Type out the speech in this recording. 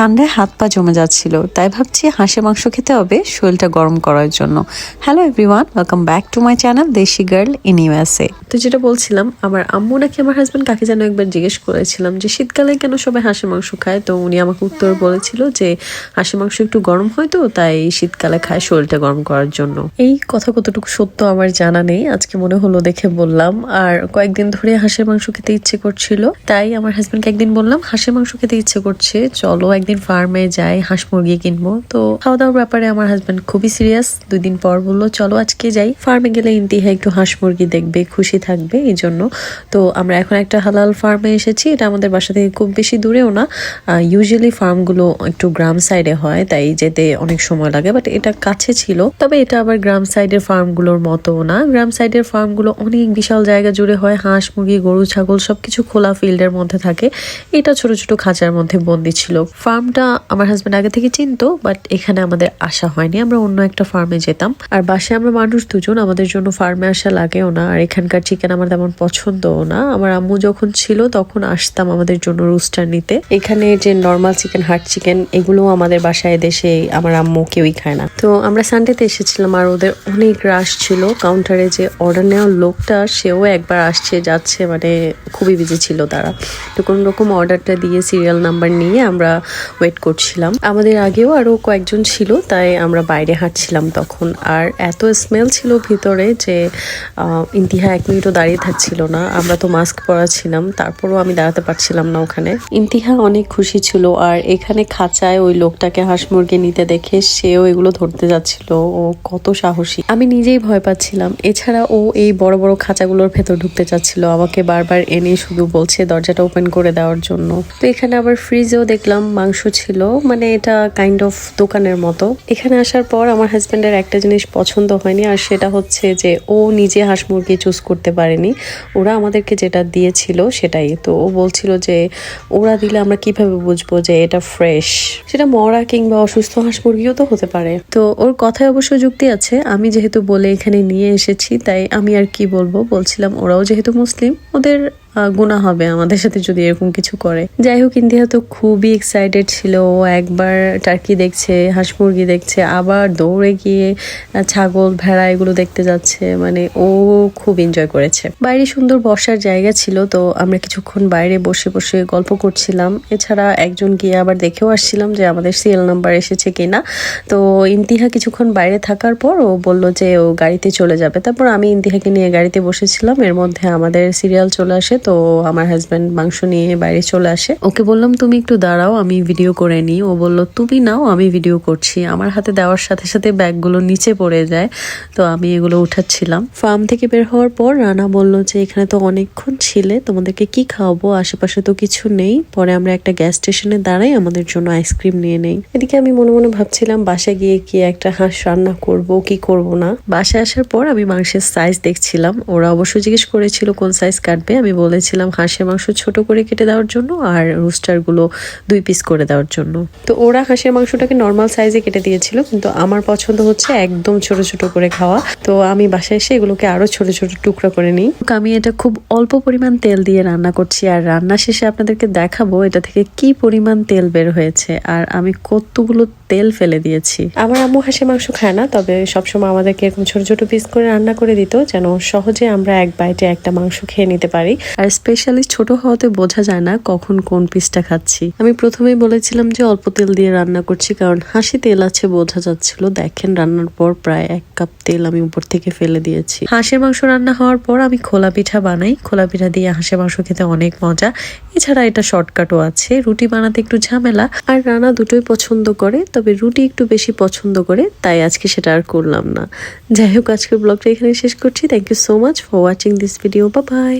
ঠান্ডায় হাত পা জমে যাচ্ছিল, তাই ভাবছি হাঁসের মাংস খেতে হবে শরীরটা গরম করার জন্য। Hello everyone, welcome back to my channel দেশি গার্ল ইন ইউএসএ। তো যেটা বলছিলাম, আমার আম্মু নাকি আমার হাজবেন্ড কাকে যেন একবার জিজ্ঞেস করেছিলাম যে শীতকালে কেন সবাই হাঁসের মাংস খায়, তো উনি আমাকে উত্তর বলেছিল যে হাঁসের মাংস একটু গরম হয়, তো তাই শীতকালে খায় শরীরটা গরম করার জন্য। এই কথা কতটুকু সত্য আমার জানা নেই, আজকে মনে হলো দেখে বললাম। আর কয়েকদিন ধরে হাঁসের মাংস খেতে ইচ্ছে করছিল, তাই আমার হাজবেন্ডকে একদিন বললাম হাঁসের মাংস খেতে ইচ্ছে করছে, চলো একদিন ফার্মে যাই, হাঁস মুরগি কিনবো। তো খাওয়া দাওয়ার ব্যাপারে আমার হাজবেন্ড খুবই সিরিয়াস। 2 দিন পর বললো চলো আজকে যাই ফার্মে, গেলে ইন্তিহা একটু হাঁস মুরগি দেখবে, খুশি থাকবে, এই জন্য। তো আমরা এখন একটা হালাল ফার্মে এসেছি, এটা আমাদের বাসা থেকে খুব বেশি দূরেও না। ইউজুয়ালি ফার্মগুলো একটু গ্রাম সাইডে হয়, তাই যেতে অনেক সময় লাগে, বাট এটা কাছে ছিল। তবে এটা আবার গ্রাম সাইডের ফার্মগুলোর মতো না। গ্রাম সাইডের ফার্মগুলো অনেক বিশাল জায়গা জুড়ে হয়, হাঁস মুরগি গরু ছাগল সবকিছু খোলা ফিল্ডের মধ্যে থাকে। এটা ছোট ছোট খাঁচার মধ্যে বন্দি ছিল। ফার্মটা আমার হাজবেন্ড আগে থেকে চিনতো, বাট এখানে আমাদের আসা হয়নি, আমরা অন্য একটা ফার্মে যেতাম। আর বাসায় আমরা মানুষ দুজন, আমাদের জন্য ফার্মে আসা লাগেও না। আর এখানকার চিকেন আমার তেমন পছন্দও না। আমার আম্মু যখন ছিল তখন আসতাম আমাদের জন্য রুস্টার নিতে। এখানে যে নর্মাল চিকেন, হার্ড চিকেন, এগুলো আমাদের বাসায় দেশে আমার আম্মু কেউই খায় না। তো আমরা সানডেতে এসেছিলাম, আর ওদের অনেক রাশ ছিল। কাউন্টারে যে অর্ডার নেওয়ার লোকটা, সেও একবার আসছে যাচ্ছে, মানে খুবই বিজি ছিল তারা। তো কোন রকম অর্ডারটা দিয়ে সিরিয়াল নাম্বার নিয়ে আমরা ওয়েট করছিলাম। আমাদের আগেও আরো কয়েকজন ছিল, তাই আমরা বাইরে হাঁটছিলাম তখন। আর এত স্মেল ছিল ভিতরে যে ইন্তিহা 1 মিনিটও দাঁড়িয়ে থাকছিল না। আমরা তো মাস্ক পরা ছিলাম, তারপরও আমি দাঁড়াতে পারছিলাম না ওখানে। ইন্তিহা অনেক খুশি ছিল। আর এখানে খাঁচায় ওই লোকটাকে হাঁস মুরগি নিতে দেখে সেও এগুলো ধরতে যাচ্ছিল। ও কত সাহসী, আমি নিজেই ভয় পাচ্ছিলাম। এছাড়া ও এই বড় বড় খাঁচাগুলোর ভেতর ঢুকতে চাচ্ছিল, আমাকে বারবার এনে শুধু বলছে দরজাটা ওপেন করে দেওয়ার জন্য। তো এখানে আবার ফ্রিজেও দেখলাম মাংস ছিল, মানে এটা কাইন্ড অফ দোকানের মতো। এখানে আসার পর আমার হাজবেন্ডের একটা জিনিস পছন্দ হয়নি, আর সেটা হচ্ছে যে ও নিজে হাঁস মুরগি চুজ করতে পারেনি। ওরা আমাদেরকে যেটা দিয়েছিল সেটাই। তো ও বলছিল যে ওরা দিলে আমরা কিভাবে বুঝবো যে এটা ফ্রেশ, সেটা মরা কিংবা অসুস্থ হাঁস মুরগিও তো হতে পারে। তো ওর কথায় অবশ্য যুক্তি আছে। আমি যেহেতু বলে এখানে নিয়ে এসেছি, তাই আমি আর কি বলবো। বলছিলাম ওরাও যেহেতু মুসলিম, ওদের গুনাহ হবে আমাদের সাথে যদি এরকম কিছু করে। যাই হোক, ইন্ডিয়া তো খুবই এক্সাইটেড ছিল। ও একবার টার্কি দেখছে, হাঁস মুরগি দেখছে, আবার দৌড়ে গিয়ে ছাগল ভেড়া এগুলো দেখতে যাচ্ছে। মানে ও খুব এনজয় করেছে। বাইরে সুন্দর বসার জায়গা ছিল, তো আমরা কিছুক্ষণ বাইরে বসে বসে গল্প করছিলাম। এছাড়া একজন গিয়ে আবার দেখেও আসছিলাম যে আমাদের সিরিয়াল নাম্বার এসেছে কিনা। তো ইন্তিহা কিছুক্ষণ বাইরে থাকার পর ও বলল যে ও গাড়িতে চলে যাবে। তারপর আমি ইন্তিহাকে নিয়ে গাড়িতে বসেছিলাম। এর মধ্যে আমাদের সিরিয়াল চলে আসে, তো আমার হাজবেন্ড মাংস নিয়ে বাইরে চলে আসে। ওকে বললাম তুমি একটু দাঁড়াও, আমি ভিডিও করে নিই। ও বলল তুমি নাও, আমি ভিডিও করছি। আমার হাতে দেওয়ার সাথে সাথে ব্যাগগুলো নিচে পড়ে যায়, তো আমি এগুলো উঠাচ্ছিলাম। ফার্ম থেকে বের হওয়ার পর রানা বলল যে এখানে তো অনেকক্ষণ ছিলে, তোমাদেরকে কি খাওয়াবো, আশেপাশে তো কিছু নেই। পরে আমরা একটা গ্যাস স্টেশনে দাঁড়াই, আমাদের জন্য আইসক্রিম নিয়ে নেই। এদিকে আমি মনে মনে ভাবছিলাম বাসায় গিয়ে কি একটা হাঁস রান্না করব কি করব না। বাসায় আসার পর আমি মাংসের সাইজ দেখছিলাম। ওরা অবশ্যই জিজ্ঞেস করেছিল কোন সাইজ কাটবে। আমি বলেছিলাম হাঁসের মাংস ছোট করে কেটে দেওয়ার জন্য, আর রোস্টার গুলো 2 পিস করে দেওয়ার জন্য। তো ওরা হাঁসের মাংসটাকে নর্মাল সাইজে কেটে দিয়েছিল, কিন্তু আমার পছন্দ হচ্ছে একদম ছোট ছোট করে খাওয়া। তো আমি বাসায় এসে এগুলোকে আরো ছোট ছোট টুকরা করে নিই। আমি এটা খুব অল্প পরিমাণ তেল দিয়ে রান্না করছি, আর রান্না শেষে আপনাদেরকে দেখাবো এটা থেকে কি পরিমাণ তেল বের হয়েছে, আর আমি কতগুলো তেল ফেলে দিয়েছি। আমার আম্মু হাঁসের মাংস খায় না, তবে সবসময় আমাদেরকে এরকম ছোট ছোট পিস করে রান্না করে দিত, যেন সহজে আমরা এক বাইটে একটা মাংস খেয়ে নিতে পারি। আর স্পেশালি ছোট হওয়াতে বোঝা যায় না কখন কোন পিসটা খাচ্ছি। আমি প্রথমেই বলেছিলাম যে অল্প তেল দিয়ে রান্না করছি, কারণ হাঁসি তেল আছে বোঝা যাচ্ছিল। দেখেন রান্নার পর প্রায় 1 কাপ তেল আমি উপর থেকে ফেলে দিয়েছি। হাঁসের মাংস রান্না হওয়ার পর আমি খোলা পিঠা বানাই। খোলা পিঠা দিয়ে হাঁসের মাংস খেতে অনেক মজা। এছাড়া এটা শর্টকাটও আছে। রুটি বানাতে একটু ঝামেলা, আর রানা দুটোই পছন্দ করে, তবে রুটি একটু বেশি পছন্দ করে, তাই আজকে সেটা আর করলাম না। যাই হোক, আজকের ব্লগটা এখানে শেষ করছি। Thank you so much for watching this video. Bye by.